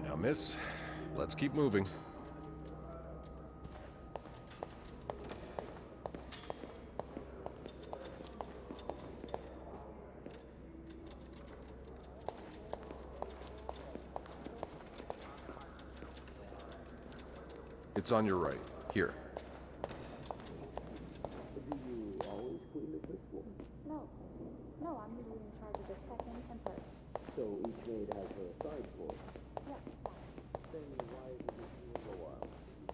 Now, miss, let's keep moving. It's on your right. Here. Do you always clean the first floor? No. No, I'm usually in charge of the second and third. So each maid has her side floor? Yeah. Then why is it you go out? You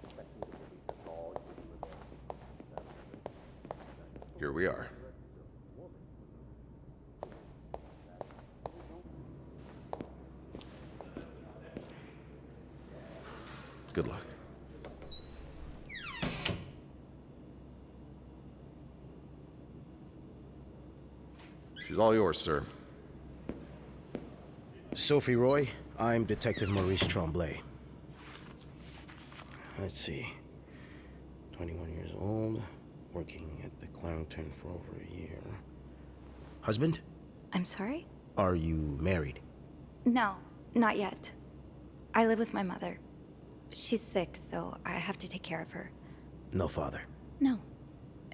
expect me to believe that's all you do in there? Here we are. Good luck. She's all yours, sir. Sophie Roy, I'm Detective Maurice Tremblay. Let's see. 21 years old, working at the Clarendon for over a year. Husband? I'm sorry? Are you married? No, not yet. I live with my mother. She's sick, so I have to take care of her. No father? No.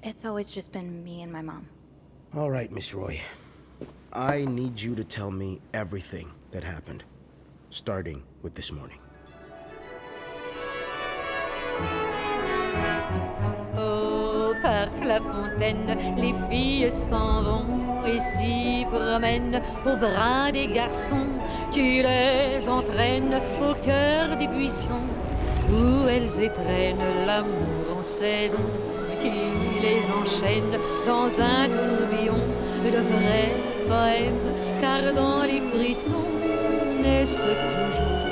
It's always just been me and my mom. All right, Miss Roy. I need you to tell me everything that happened, starting with this morning. Oh, par la fontaine, les filles s'en vont et s'y promènent au bras des garçons qui les entraînent au cœur des buissons où elles étrennent l'amour en saison qui les enchaîne dans un tourbillon de vrais poèmes car dans les frissons naissent toujours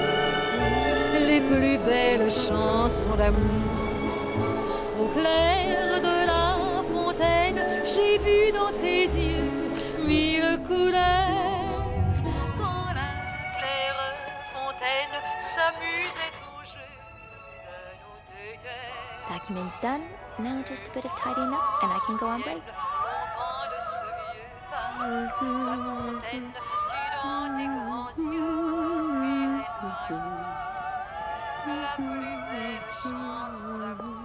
les plus belles chansons d'amour. Au clair de la fontaine, j'ai vu dans tes yeux mille couleurs. Quand la claire fontaine s'amusait au jeu de nos deux cœurs. Document's done. Now just a bit of tidying up and I can go on break. Longtemps de ce vieux pas, la fontaine, tu dans tes grands yeux, firais un jour la plus belle chanson d'amour.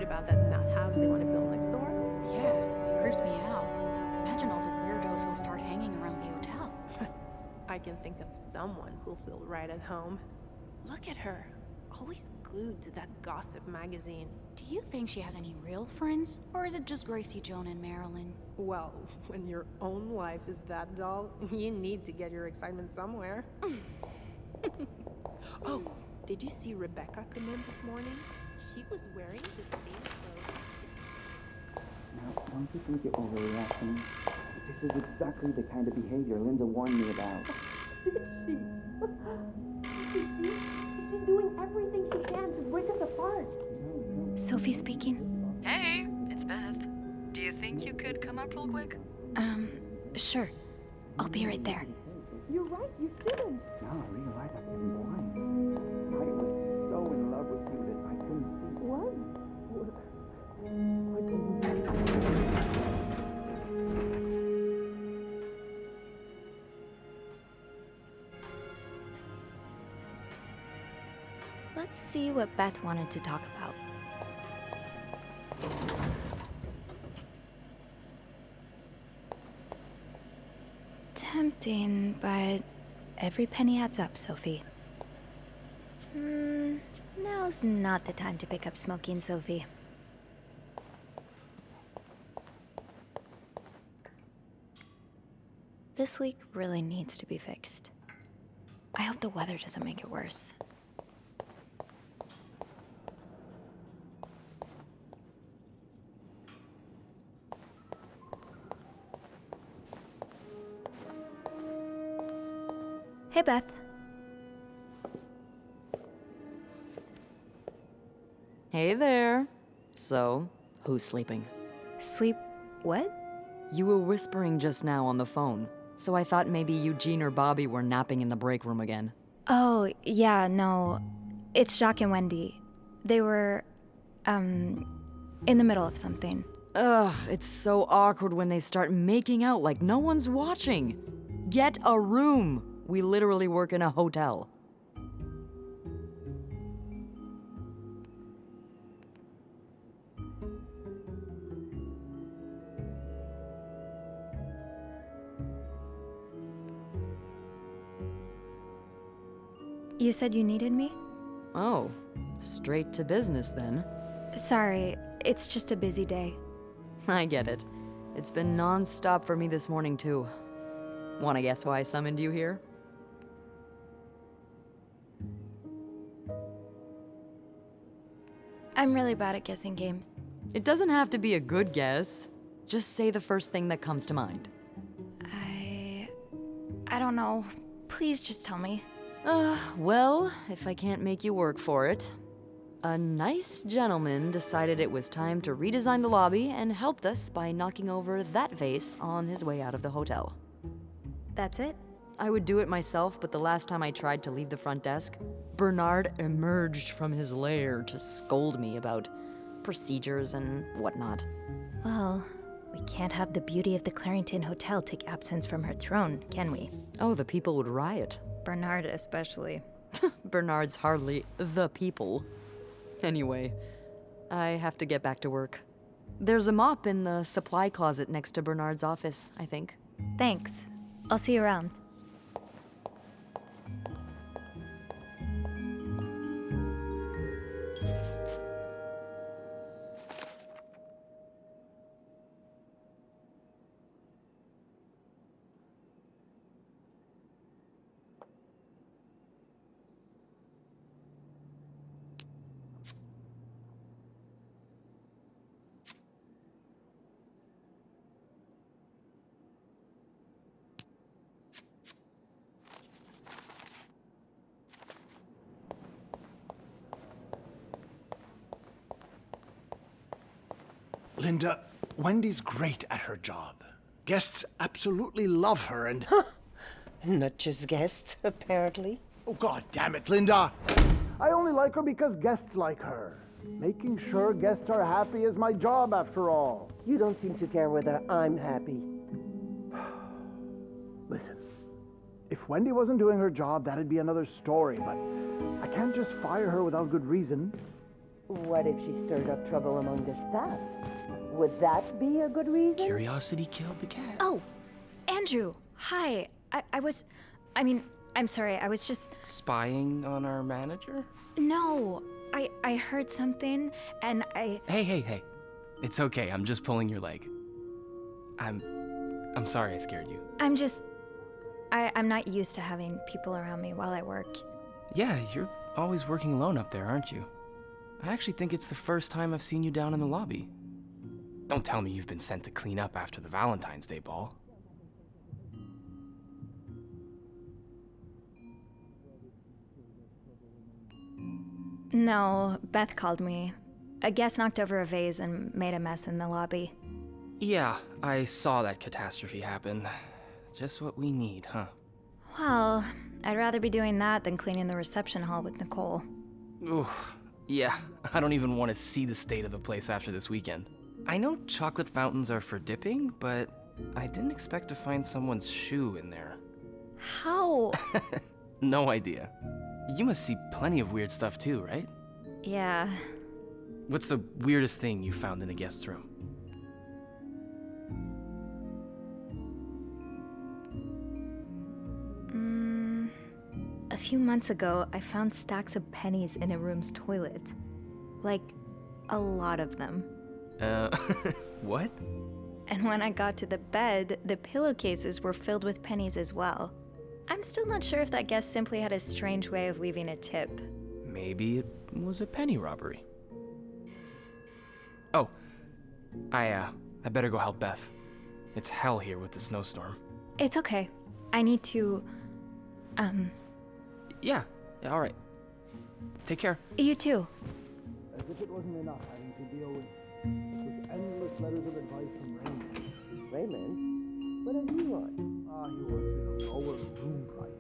About that nut house they want to build next door? Yeah, it creeps me out. Imagine all the weirdos who'll start hanging around the hotel. I can think of someone who'll feel right at home. Look at her, always glued to that gossip magazine. Do you think she has any real friends? Or is it just Gracie, Joan, and Marilyn? Well, when your own life is that dull, you need to get your excitement somewhere. Oh, did you see Rebecca come in this morning? She was wearing the same clothes. Now, don't you think you're overreacting? This is exactly the kind of behavior Linda warned me about. She's doing everything she can to break us apart. Sophie speaking. Hey, it's Beth. Do you think you could come up real quick? Sure. I'll be right there. You're right, you shouldn't. No, I realize I've been blind. I was so in love with you that I couldn't see. What? Let's see what Beth wanted to talk about. Tempting, but every penny adds up, Sophie. Now's not the time to pick up smoking, Sophie. This leak really needs to be fixed. I hope the weather doesn't make it worse. Hey, Beth. Hey there. So, who's sleeping? Sleep what? You were whispering just now on the phone, so I thought maybe Eugene or Bobby were napping in the break room again. Oh, yeah, no. It's Jacques and Wendy. They were, in the middle of something. Ugh, it's so awkward when they start making out like no one's watching. Get a room. We literally work in a hotel. You said you needed me? Oh, straight to business then. Sorry, it's just a busy day. I get it. It's been non-stop for me this morning too. Wanna guess why I summoned you here? I'm really bad at guessing games. It doesn't have to be a good guess. Just say the first thing that comes to mind. I don't know. Please just tell me. Well, if I can't make you work for it. A nice gentleman decided it was time to redesign the lobby and helped us by knocking over that vase on his way out of the hotel. That's it? I would do it myself, but the last time I tried to leave the front desk, Bernard emerged from his lair to scold me about procedures and whatnot. Well, we can't have the beauty of the Clarington Hotel take absence from her throne, can we? Oh, the people would riot. Bernard especially. Bernard's hardly the people. Anyway, I have to get back to work. There's a mop in the supply closet next to Bernard's office, I think. Thanks. I'll see you around. Linda, Wendy's great at her job. Guests absolutely love her and... Not just guests, apparently. Oh, God damn it, Linda! I only like her because guests like her. Making sure guests are happy is my job, after all. You don't seem to care whether I'm happy. Listen, if Wendy wasn't doing her job, that'd be another story, but I can't just fire her without good reason. What if she stirred up trouble among the staff? Would that be a good reason? Curiosity killed the cat. Oh, Andrew, hi. I'm sorry, I was just... Spying on our manager? No, I heard something, and I... Hey. It's okay, I'm just pulling your leg. I'm sorry I scared you. I'm not used to having people around me while I work. Yeah, you're always working alone up there, aren't you? I actually think it's the first time I've seen you down in the lobby. Don't tell me you've been sent to clean up after the Valentine's Day ball. No, Beth called me. A guest knocked over a vase and made a mess in the lobby. Yeah, I saw that catastrophe happen. Just what we need, huh? Well, I'd rather be doing that than cleaning the reception hall with Nicole. Oof. Yeah, I don't even want to see the state of the place after this weekend. I know chocolate fountains are for dipping, but I didn't expect to find someone's shoe in there. How? No idea. You must see plenty of weird stuff too, right? Yeah. What's the weirdest thing you found in a guest's room? A few months ago, I found stacks of pennies in a room's toilet. Like, a lot of them. What? And when I got to the bed, the pillowcases were filled with pennies as well. I'm still not sure if that guest simply had a strange way of leaving a tip. Maybe it was a penny robbery. Oh, I better go help Beth. It's hell here with the snowstorm. It's okay. Yeah, all right. Take care. You too. As if it wasn't enough having to deal with endless letters of advice from Raymond. Raymond, what does he want? He wants me to lower room prices.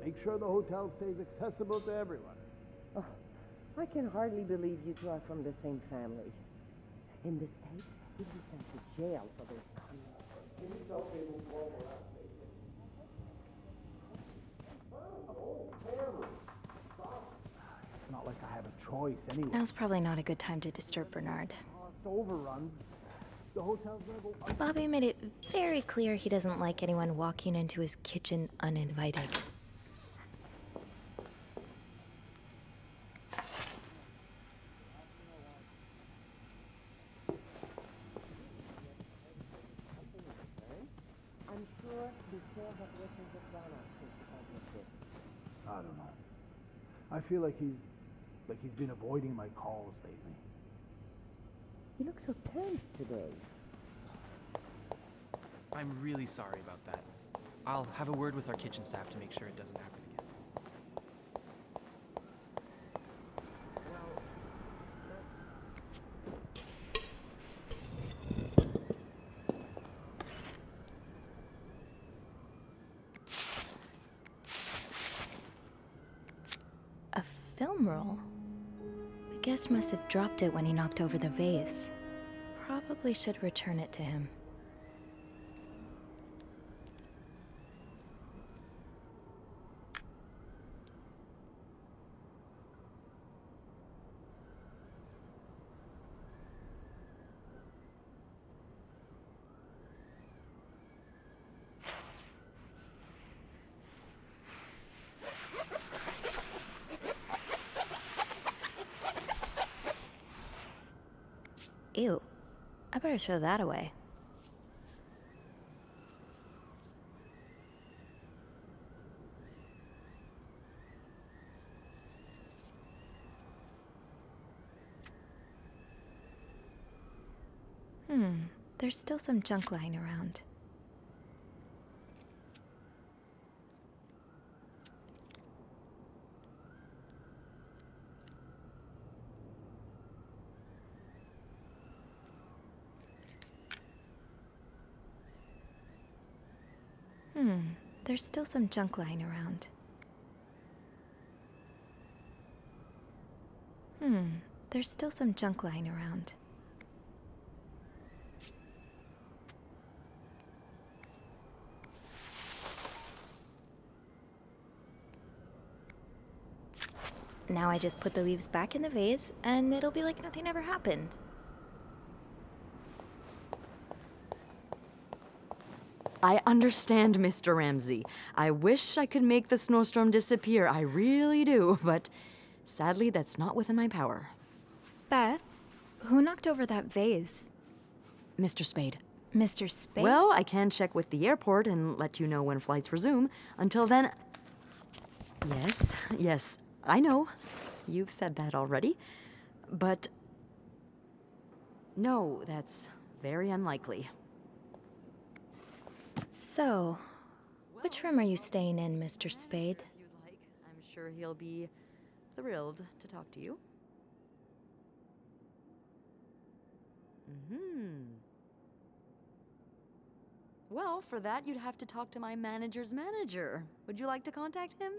Make sure the hotel stays accessible to everyone. Oh, I can hardly believe you two are from the same family. In the States, you'd be sent to jail for those comments. It's not like I have a choice anyway. Now's probably not a good time to disturb Bernard. Cost overruns. The hotel's gonna go up. Bobby made it very clear he doesn't like anyone walking into his kitchen uninvited. I'm sure the sales of Richard have gone up since you published it. I don't know. I feel like he's been avoiding my calls lately. You look so tense today. I'm really sorry about that. I'll have a word with our kitchen staff to make sure it doesn't happen again. A film roll? The guest must have dropped it when he knocked over the vase. Probably should return it to him. Ew. I better throw that away. There's still some junk lying around. There's still some junk lying around. There's still some junk lying around. Now I just put the leaves back in the vase, and it'll be like nothing ever happened. I understand, Mr. Ramsey. I wish I could make the snowstorm disappear. I really do, but sadly, that's not within my power. Beth, who knocked over that vase? Mr. Spade. Mr. Spade? Well, I can check with the airport and let you know when flights resume. Until then... Yes, I know. You've said that already. But... no, that's very unlikely. So, which room are you staying in, Mr. Spade? If you'd like, I'm sure he'll be thrilled to talk to you. Well, for that, you'd have to talk to my manager's manager. Would you like to contact him?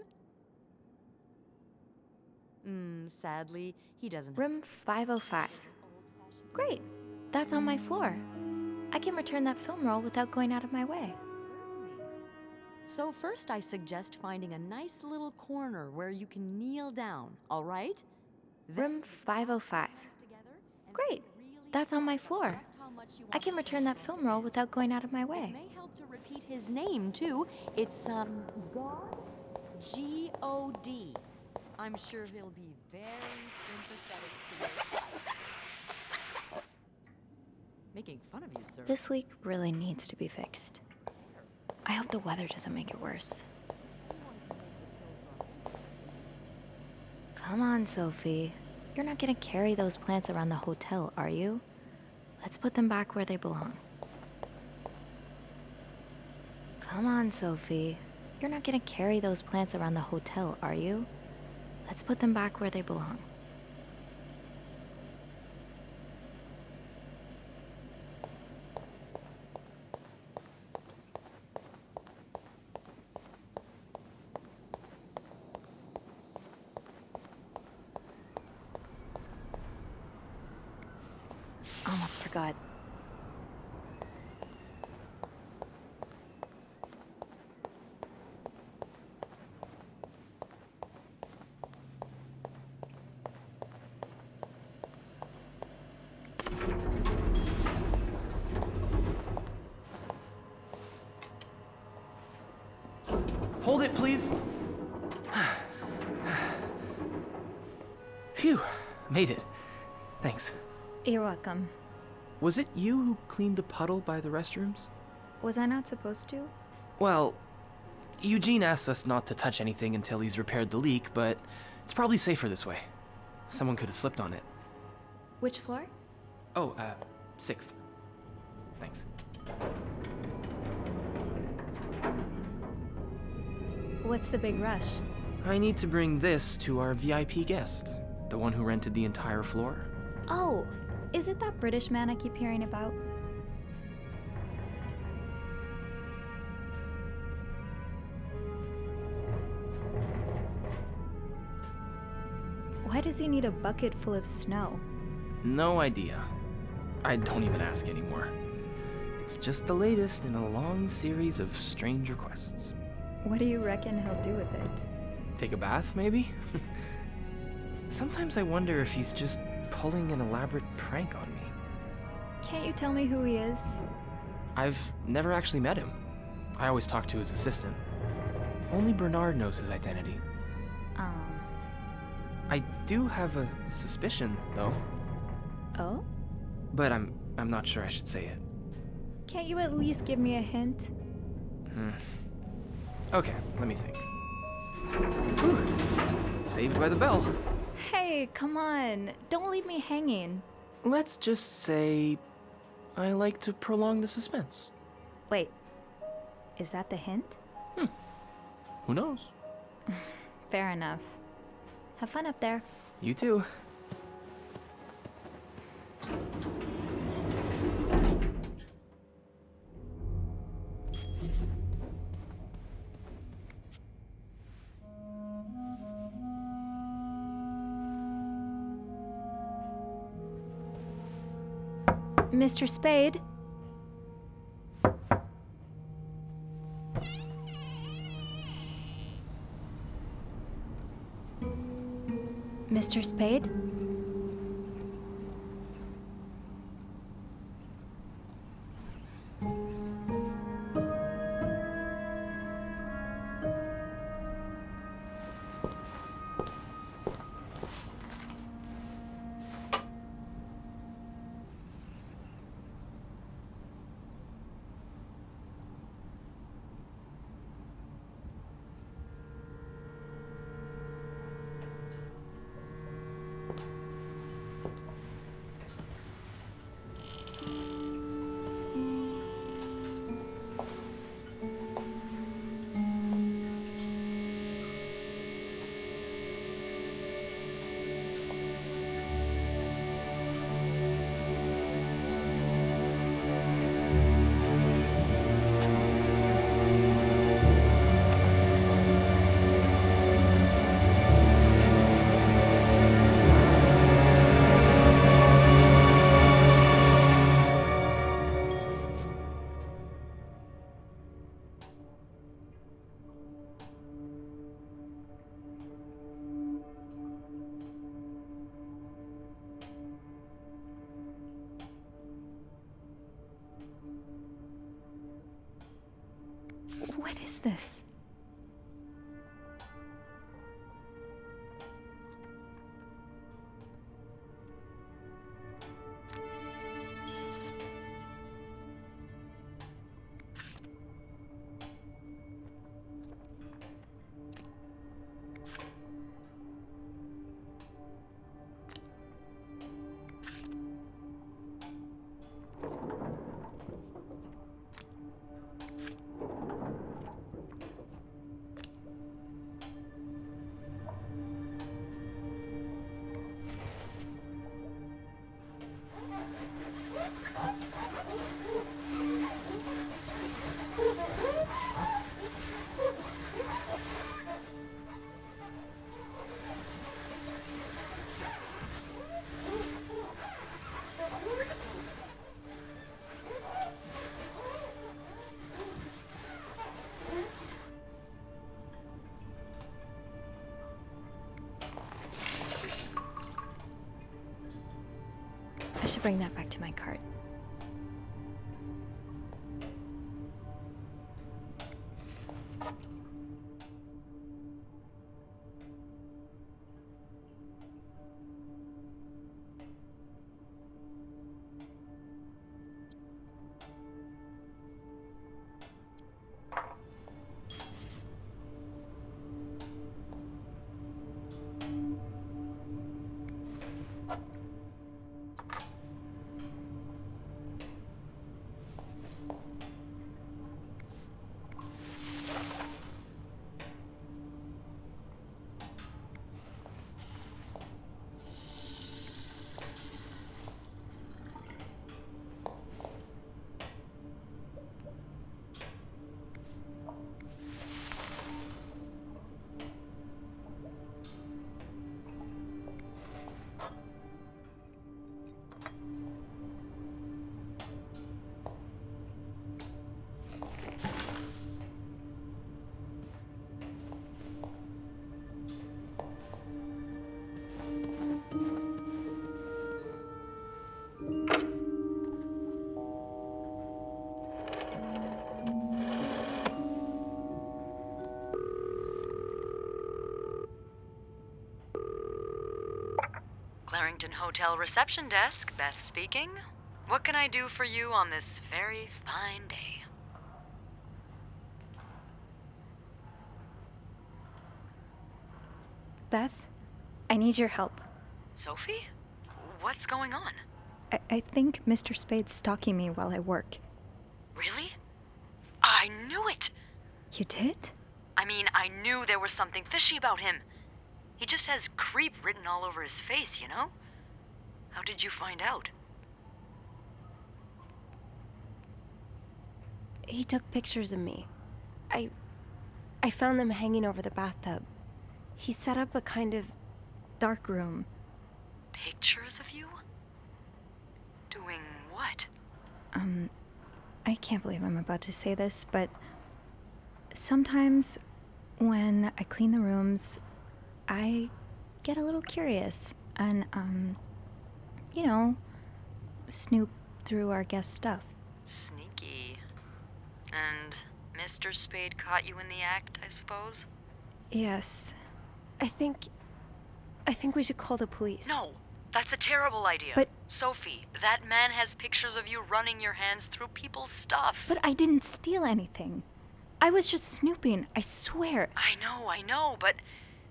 Sadly, he doesn't. Room 505. Great. That's on my floor. I can return that film roll without going out of my way. Certainly. So first, I suggest finding a nice little corner where you can kneel down, all right? Room 505. Great. That's on my floor. I can return that film roll without going out of my way. It may help to repeat his name, too. It's, God? G-O-D. I'm sure he'll be very sympathetic to you. Making fun of you, sir. This leak really needs to be fixed. I hope the weather doesn't make it worse. Come on, Sophie. You're not gonna carry those plants around the hotel, are you? Let's put them back where they belong. Come on, Sophie. You're not gonna carry those plants around the hotel, are you? Let's put them back where they belong. Almost forgot. Hold it, please. Phew, made it. Thanks. You're welcome. Was it you who cleaned the puddle by the restrooms? Was I not supposed to? Well, Eugene asked us not to touch anything until he's repaired the leak, but it's probably safer this way. Someone could have slipped on it. Which floor? Oh, 6th. Thanks. What's the big rush? I need to bring this to our VIP guest, the one who rented the entire floor. Oh, is it that British man I keep hearing about? Why does he need a bucket full of snow? No idea. I don't even ask anymore. It's just the latest in a long series of strange requests. What do you reckon he'll do with it? Take a bath, maybe? Sometimes I wonder if he's just pulling an elaborate prank on me. Can't you tell me who he is? I've never actually met him. I always talk to his assistant. Only Bernard knows his identity. I do have a suspicion, though. Oh? But I'm not sure I should say it. Can't you at least give me a hint? Okay, let me think. Whew. Saved by the bell. Hey, come on. Don't leave me hanging. Let's just say I like to prolong the suspense. Wait, is that the hint? Who knows? Fair enough. Have fun up there. You too. Mr. Spade? Mr. Spade? What is this? bring that back to my cart. Clarington Hotel reception desk, Beth speaking. What can I do for you on this very fine day? Beth, I need your help. Sophie? What's going on? I think Mr. Spade's stalking me while I work. Really? I knew it! You did? I mean, I knew there was something fishy about him. He just has creep written all over his face, you know? How did you find out? He took pictures of me. I found them hanging over the bathtub. He set up a kind of dark room. Pictures of you? Doing what? I can't believe I'm about to say this, but sometimes when I clean the rooms, I get a little curious and, you know, snoop through our guest stuff. Sneaky. And Mr. Spade caught you in the act, I suppose? Yes. I think we should call the police. No, that's a terrible idea. But Sophie, that man has pictures of you running your hands through people's stuff. But I didn't steal anything. I was just snooping, I swear. I know, but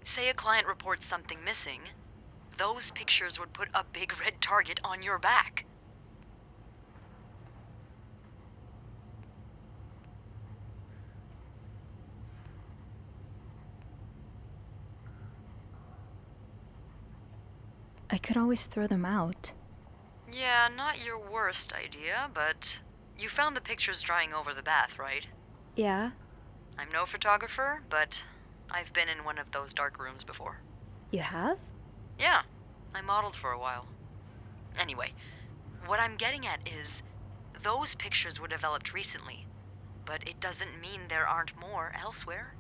say a client reports something missing, those pictures would put a big red target on your back. I could always throw them out. Yeah, not your worst idea, but you found the pictures drying over the bath, right? Yeah? I'm no photographer, but I've been in one of those dark rooms before. You have? Yeah, I modeled for a while. Anyway, what I'm getting at is, those pictures were developed recently, but it doesn't mean there aren't more elsewhere.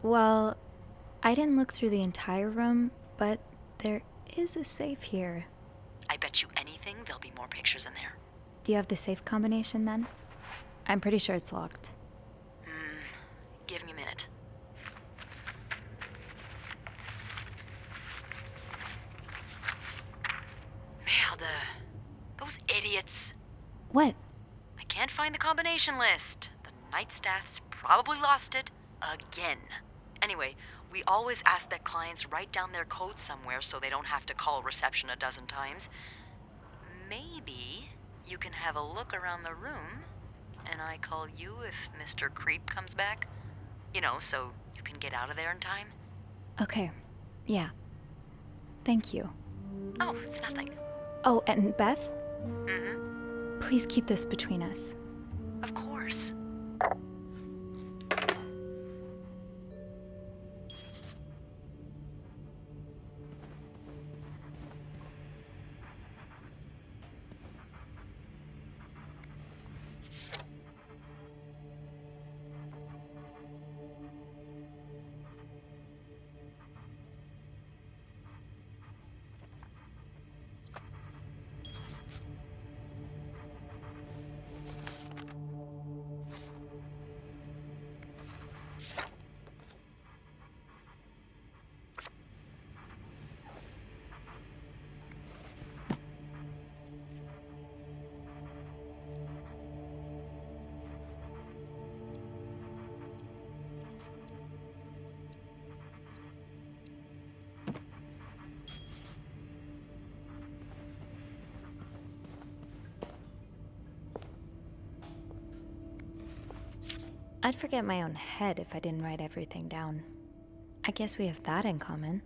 Well, I didn't look through the entire room, but there is a safe here. I bet you anything there'll be more pictures in there. Do you have the safe combination then? I'm pretty sure it's locked. Give me a minute. Merde. Those idiots. What? I can't find the combination list. The night staff's probably lost it again. Anyway, we always ask that clients write down their code somewhere so they don't have to call reception a dozen times. Maybe you can have a look around the room, and I call you if Mr. Creep comes back. You know, so you can get out of there in time. Okay. Yeah. Thank you. Oh, it's nothing. Oh, and Beth? Mm-hmm. Please keep this between us. Of course. I'd forget my own head if I didn't write everything down. I guess we have that in common.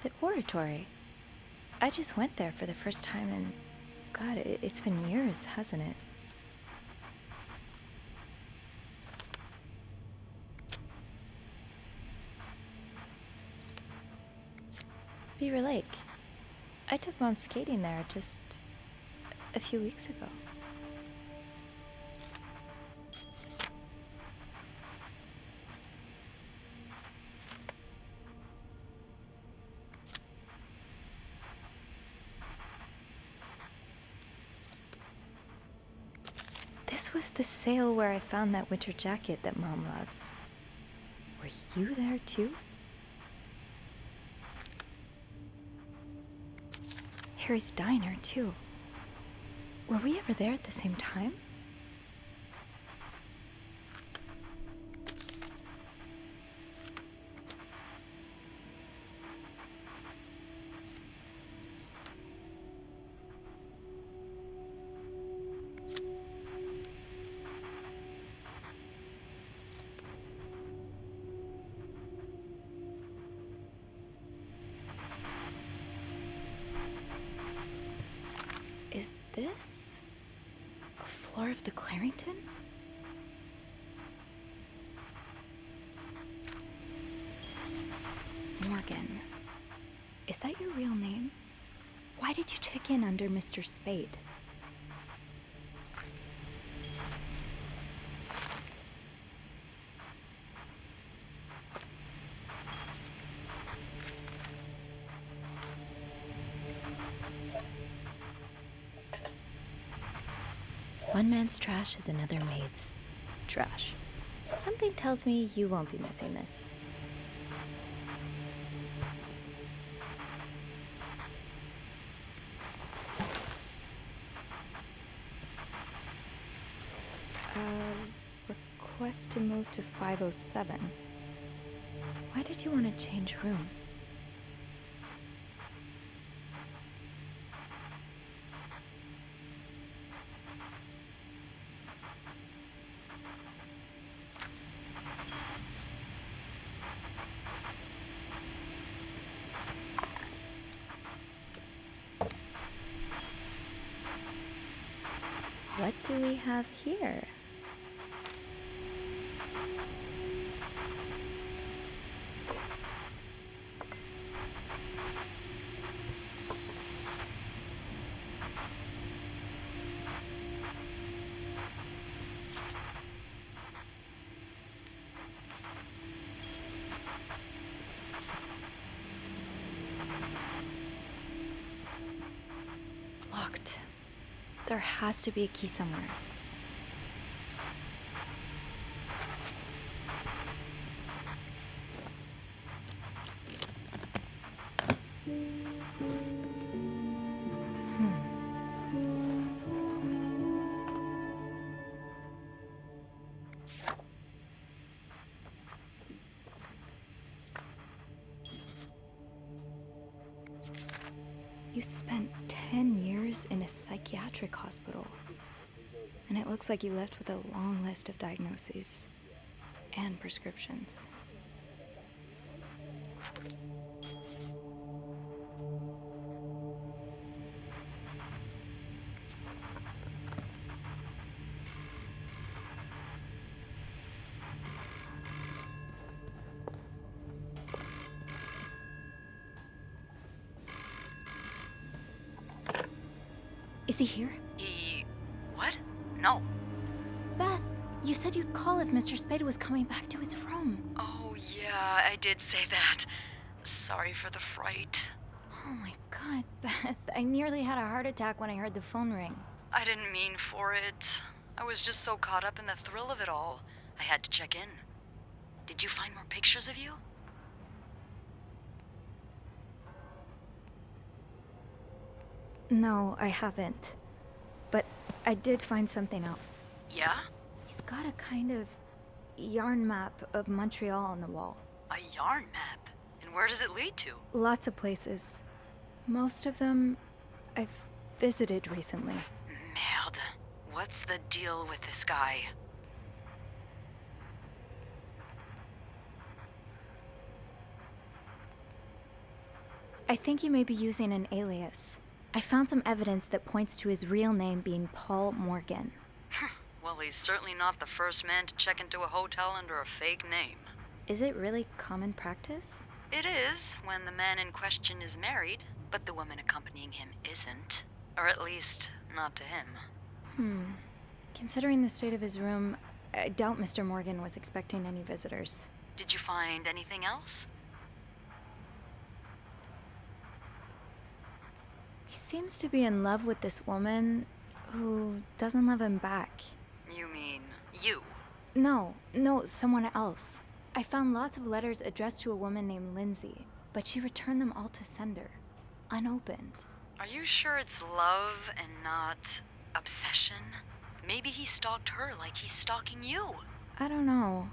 The oratory. I just went there for the first time and, God, it's been years, hasn't it? Beaver Lake. I took Mom skating there just a few weeks ago. This was the sale where I found that winter jacket that Mom loves. Were you there too? Harry's diner too. Were we ever there at the same time? Is this a floor of the Clarington? Morgan, is that your real name? Why did you check in under Mr. Spade? One man's trash is another maid's trash. Something tells me you won't be missing this. Request to move to 507. Why did you want to change rooms? What do we have here? Locked. There has to be a key somewhere. You spent 10 years in a psychiatric hospital, and it looks like you left with a long list of diagnoses and prescriptions. Is he here? What? No. Beth, you said you'd call if Mr. Spade was coming back to his room. Oh, yeah, I did say that. Sorry for the fright. Oh my God, Beth. I nearly had a heart attack when I heard the phone ring. I didn't mean for it. I was just so caught up in the thrill of it all. I had to check in. Did you find more pictures of you? No, I haven't. But I did find something else. Yeah? He's got a kind of yarn map of Montreal on the wall. A yarn map? And where does it lead to? Lots of places. Most of them I've visited recently. Merde. What's the deal with this guy? I think he may be using an alias. I found some evidence that points to his real name being Paul Morgan. Well, he's certainly not the first man to check into a hotel under a fake name. Is it really common practice? It is, when the man in question is married, but the woman accompanying him isn't. Or at least, not to him. Considering the state of his room, I doubt Mr. Morgan was expecting any visitors. Did you find anything else? He seems to be in love with this woman who doesn't love him back. You mean you? No, someone else. I found lots of letters addressed to a woman named Lindsay, but she returned them all to sender, unopened. Are you sure it's love and not obsession? Maybe he stalked her like he's stalking you. I don't know.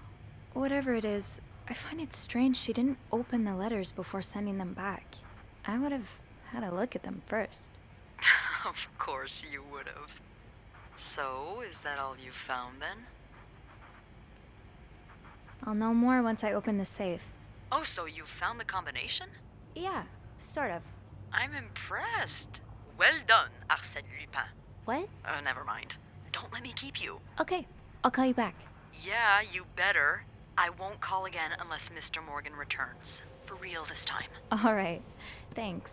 Whatever it is, I find it strange she didn't open the letters before sending them back. I would have had a look at them first. Of course you would have. So, is that all you found then? I'll know more once I open the safe. Oh, so you found the combination? Yeah, sort of. I'm impressed. Well done, Arsène Lupin. What? Never mind. Don't let me keep you. Okay, I'll call you back. Yeah, you better. I won't call again unless Mr. Morgan returns. For real this time. All right, thanks.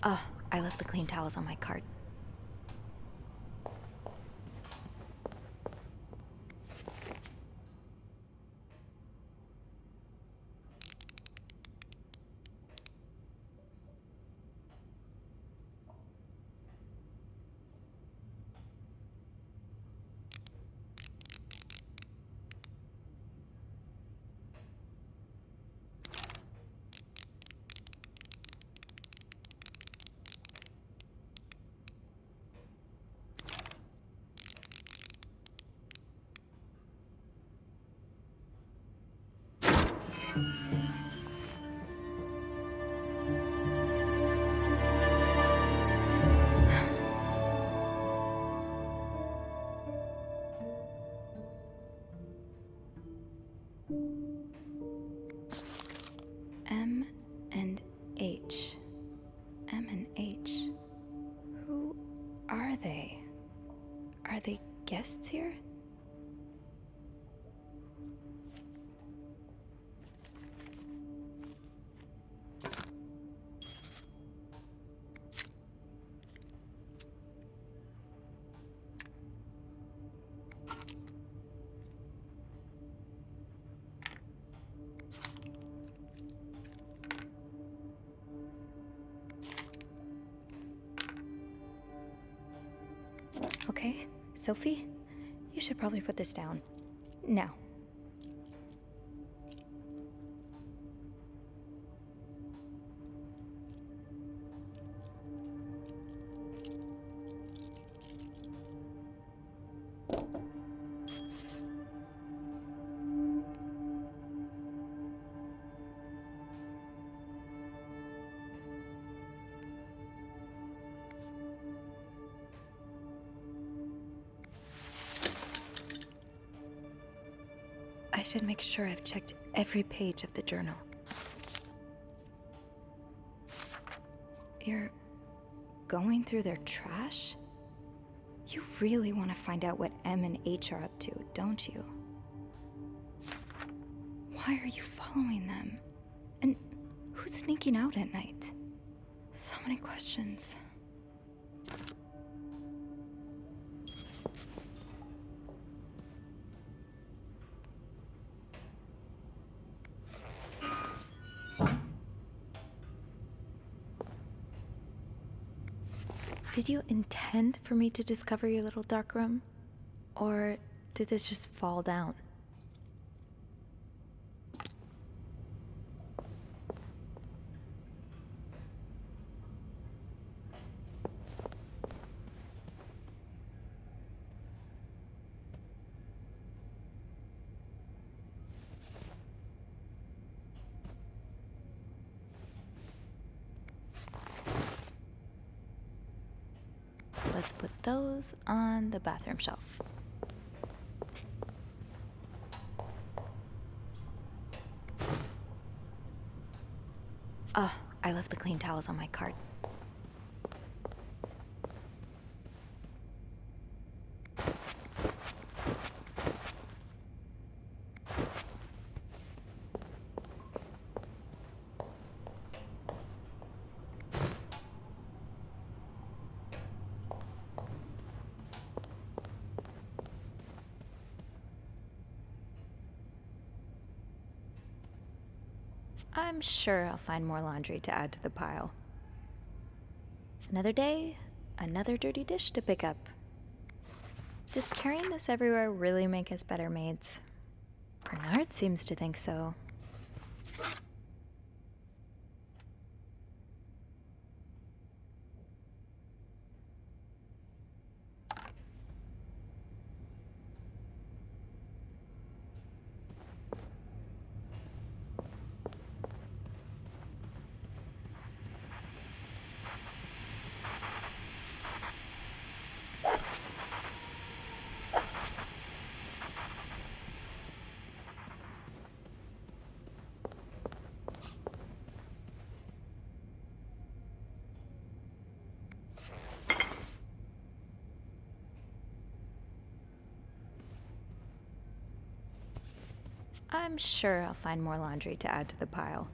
Oh, I left the clean towels on my cart. M and H. M and H. Who are they? Are they guests here? Sophie, you should probably put this down. Now. I should make sure I've checked every page of the journal. You're going through their trash? You really want to find out what M and H are up to, don't you? Why are you following them? And who's sneaking out at night? So many questions. Did you intend for me to discover your little dark room? Or did this just fall down? Let's put those on the bathroom shelf. I left the clean towels on my cart. I'm sure I'll find more laundry to add to the pile. Another day, another dirty dish to pick up. Does carrying this everywhere really make us better maids? Bernard seems to think so. I'm sure I'll find more laundry to add to the pile.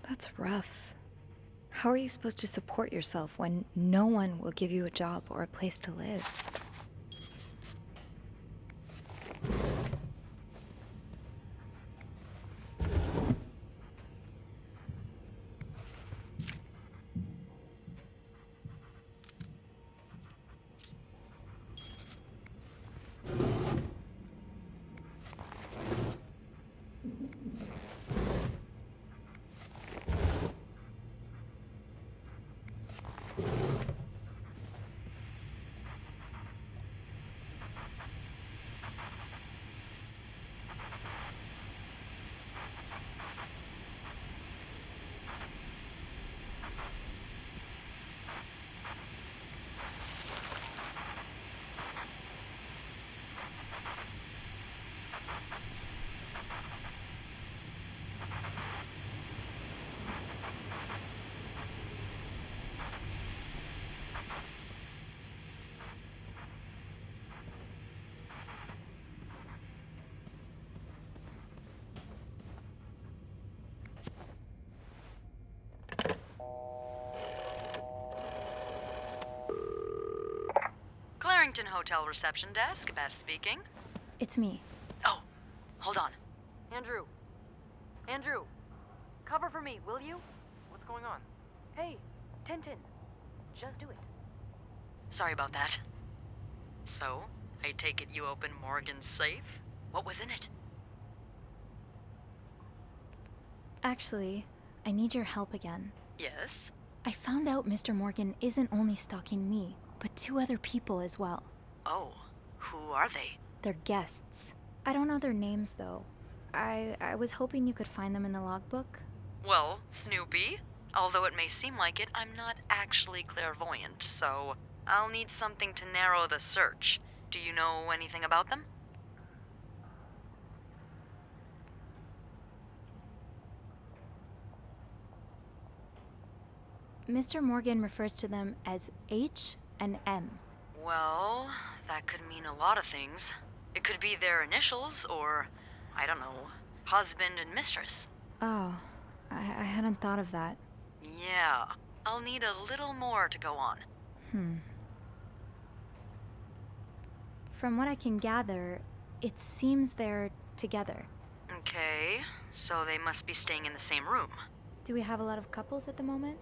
That's rough. How are you supposed to support yourself when no one will give you a job or a place to live? Clarington Hotel reception desk, Beth speaking. It's me. Oh, hold on. Andrew. Andrew. Cover for me, will you? What's going on? Hey, Tintin. Just do it. Sorry about that. So, I take it you opened Morgan's safe? What was in it? Actually, I need your help again. Yes? I found out Mr. Morgan isn't only stalking me, but 2 other people as well. Oh, who are they? They're guests. I don't know their names, though. I was hoping you could find them in the logbook. Well, Snoopy, although it may seem like it, I'm not actually clairvoyant, so I'll need something to narrow the search. Do you know anything about them? Mr. Morgan refers to them as H and M. Well, that could mean a lot of things. It could be their initials, or, I don't know, husband and mistress. Oh, I hadn't thought of that. Yeah, I'll need a little more to go on. From what I can gather, it seems they're together. Okay, so they must be staying in the same room. Do we have a lot of couples at the moment?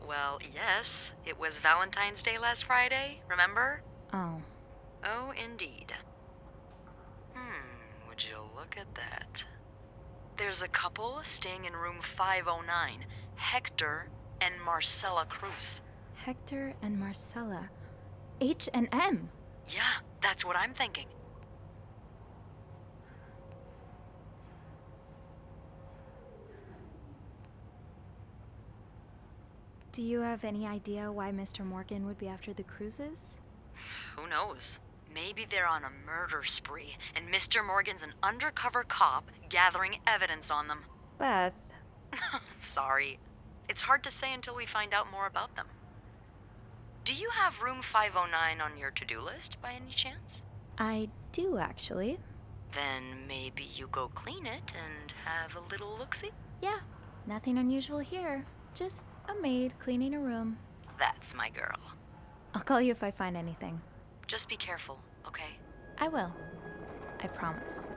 Well, yes. It was Valentine's Day last Friday, remember? Oh. Oh, indeed. Would you look at that? There's a couple staying in room 509, Hector and Marcella Cruz. Hector and Marcella. H and M. Yeah, that's what I'm thinking. Do you have any idea why Mr. Morgan would be after the Cruzes? Who knows? Maybe they're on a murder spree, and Mr. Morgan's an undercover cop gathering evidence on them. Beth. Sorry. It's hard to say until we find out more about them. Do you have room 509 on your to-do list, by any chance? I do, actually. Then maybe you go clean it and have a little look-see? Yeah, nothing unusual here. Just a maid cleaning a room. That's my girl. I'll call you if I find anything. Just be careful, okay? I will. I promise.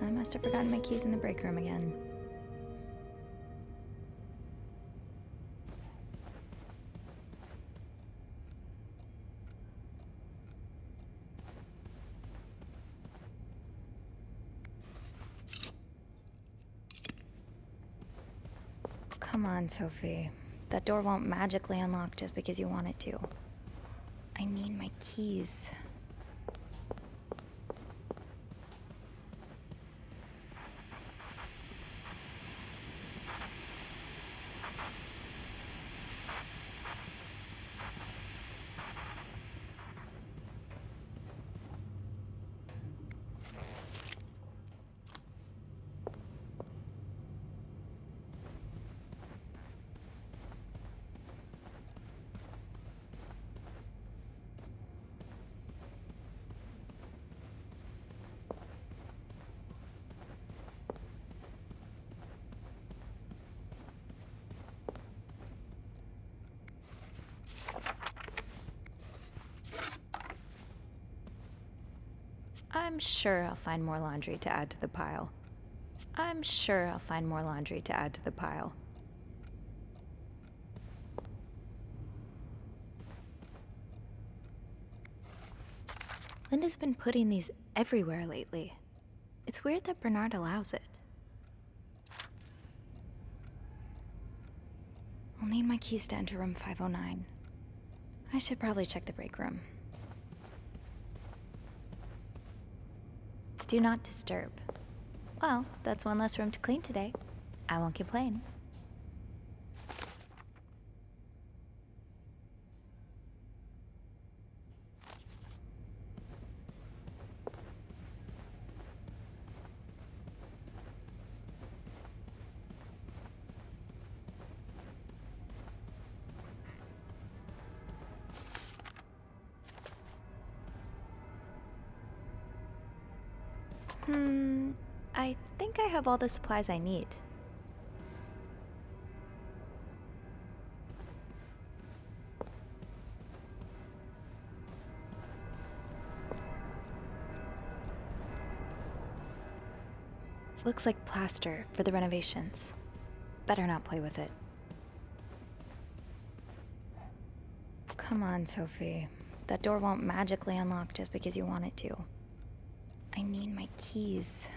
I must have forgotten my keys in the break room again. Come on, Sophie. That door won't magically unlock just because you want it to. I need my keys. I'm sure I'll find more laundry to add to the pile. I'm sure I'll find more laundry to add to the pile. Linda's been putting these everywhere lately. It's weird that Bernard allows it. I'll need my keys to enter room 509. I should probably check the break room. Do not disturb. Well, that's one less room to clean today. I won't complain. I think I have all the supplies I need. Looks like plaster for the renovations. Better not play with it. Come on, Sophie. That door won't magically unlock just because you want it to. I need my keys.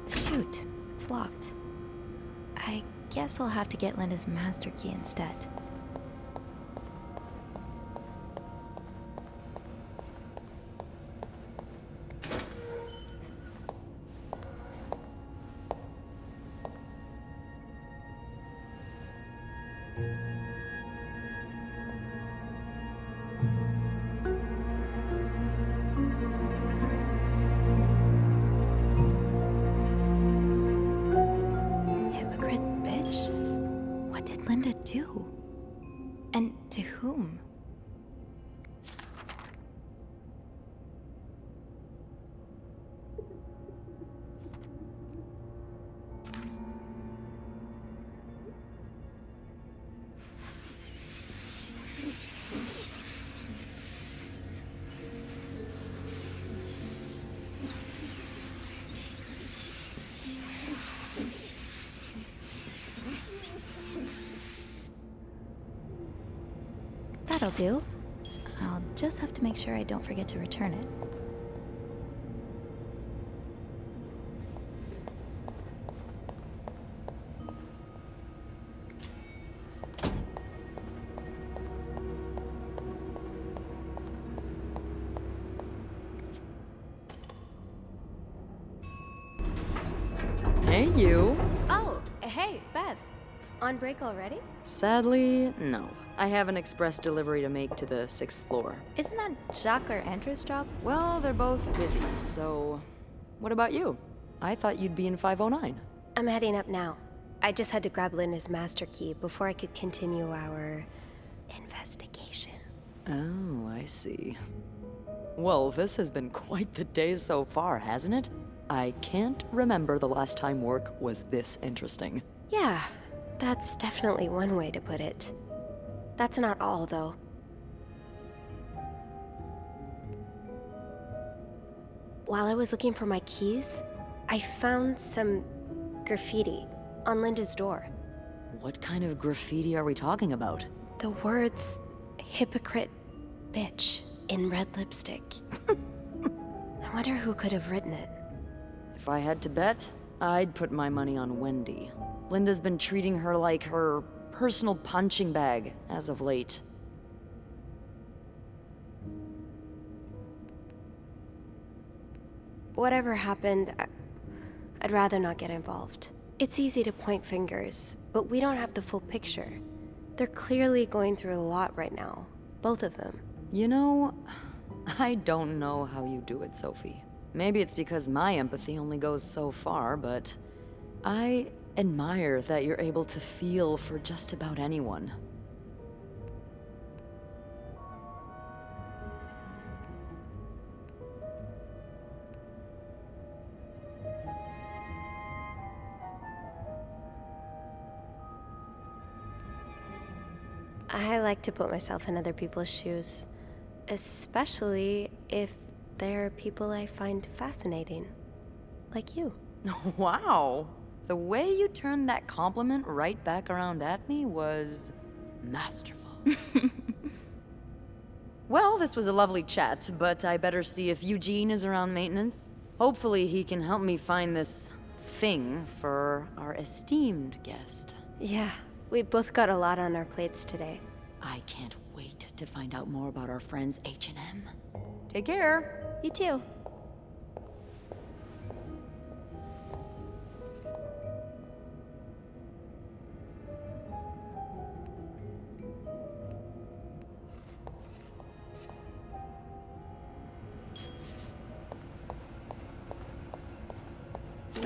Shoot, it's locked. I guess I'll have to get Linda's master key instead. Do? And to whom? That'll do. I'll just have to make sure I don't forget to return it. Hey, you. Oh, hey, Beth. On break already? Sadly, no. I have an express delivery to make to the 6th floor. Isn't that Jacques or Andrew's job? Well, they're both busy, so... What about you? I thought you'd be in 509. I'm heading up now. I just had to grab Linda's master key before I could continue our investigation. Oh, I see. Well, this has been quite the day so far, hasn't it? I can't remember the last time work was this interesting. Yeah, that's definitely one way to put it. That's not all, though. While I was looking for my keys, I found some graffiti on Linda's door. What kind of graffiti are we talking about? The words, hypocrite bitch, in red lipstick. I wonder who could have written it. If I had to bet, I'd put my money on Wendy. Linda's been treating her like her personal punching bag as of late. Whatever happened, I'd rather not get involved. It's easy to point fingers, but we don't have the full picture. They're clearly going through a lot right now, both of them. You know, I don't know how you do it, Sophie. Maybe it's because my empathy only goes so far, but I admire that you're able to feel for just about anyone. I like to put myself in other people's shoes, especially if they're people I find fascinating, like you. Wow. The way you turned that compliment right back around at me was masterful. Well, this was a lovely chat, but I better see if Eugene is around maintenance. Hopefully he can help me find this thing for our esteemed guest. Yeah, we both got a lot on our plates today. I can't wait to find out more about our friends H&M. Take care. You too.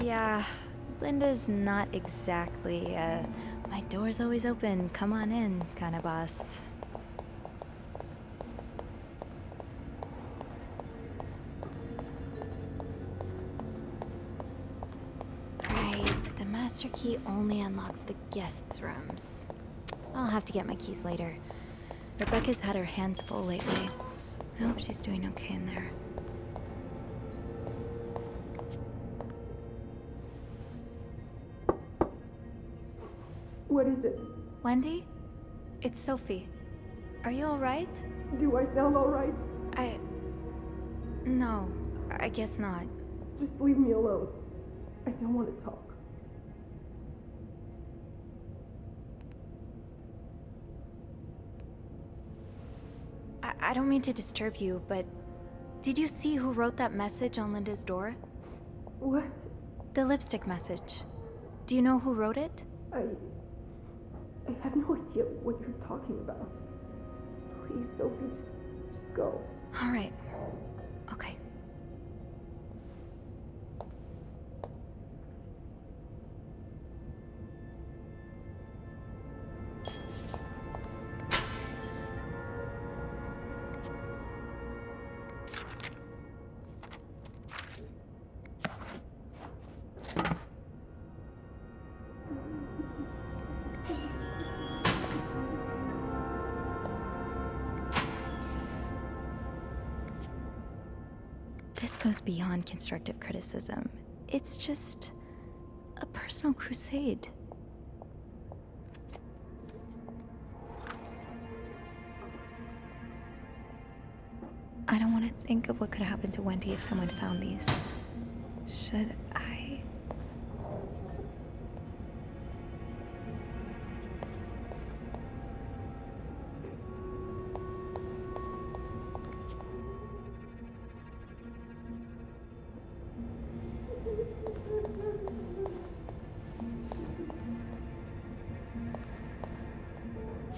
Yeah, Linda's not exactly, my door's always open, come on in kind of boss. Right, the master key only unlocks the guests' rooms. I'll have to get my keys later. Rebecca's had her hands full lately. I hope she's doing okay in there. What is it? Wendy? It's Sophie. Are you alright? Do I sound alright? No, I guess not. Just leave me alone. I don't want to talk. I don't mean to disturb you, but did you see who wrote that message on Linda's door? What? The lipstick message. Do you know who wrote it? I have no idea what you're talking about. Please, Sophie, just go. All right. Okay. This goes beyond constructive criticism. It's just a personal crusade. I don't want to think of what could happen to Wendy if someone found these. Should I?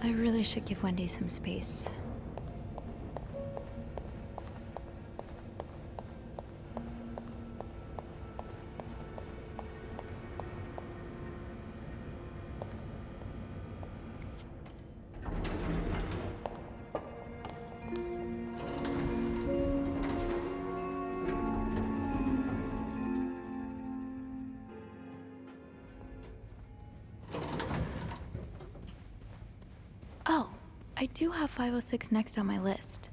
I really should give Wendy some space. Oh, I do have 506 next on my list.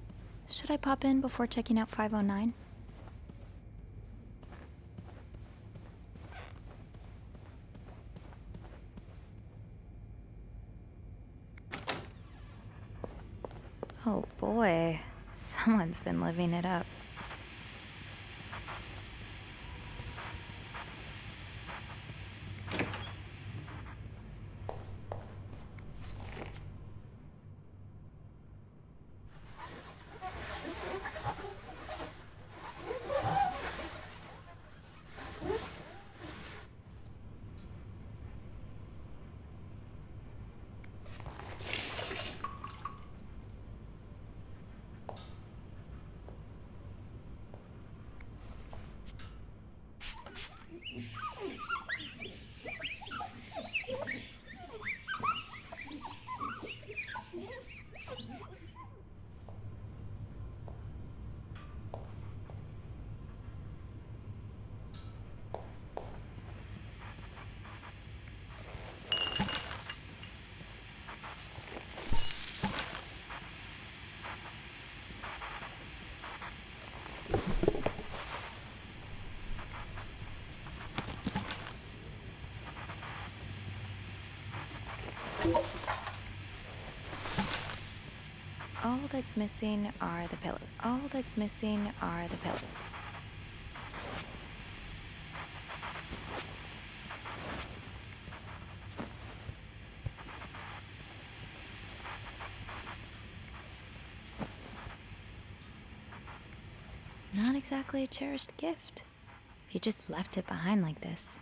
Should I pop in before checking out 509? Oh boy, someone's been living it up. All that's missing are the pillows. All that's missing are the pillows. Not exactly a cherished gift. If you just left it behind like this.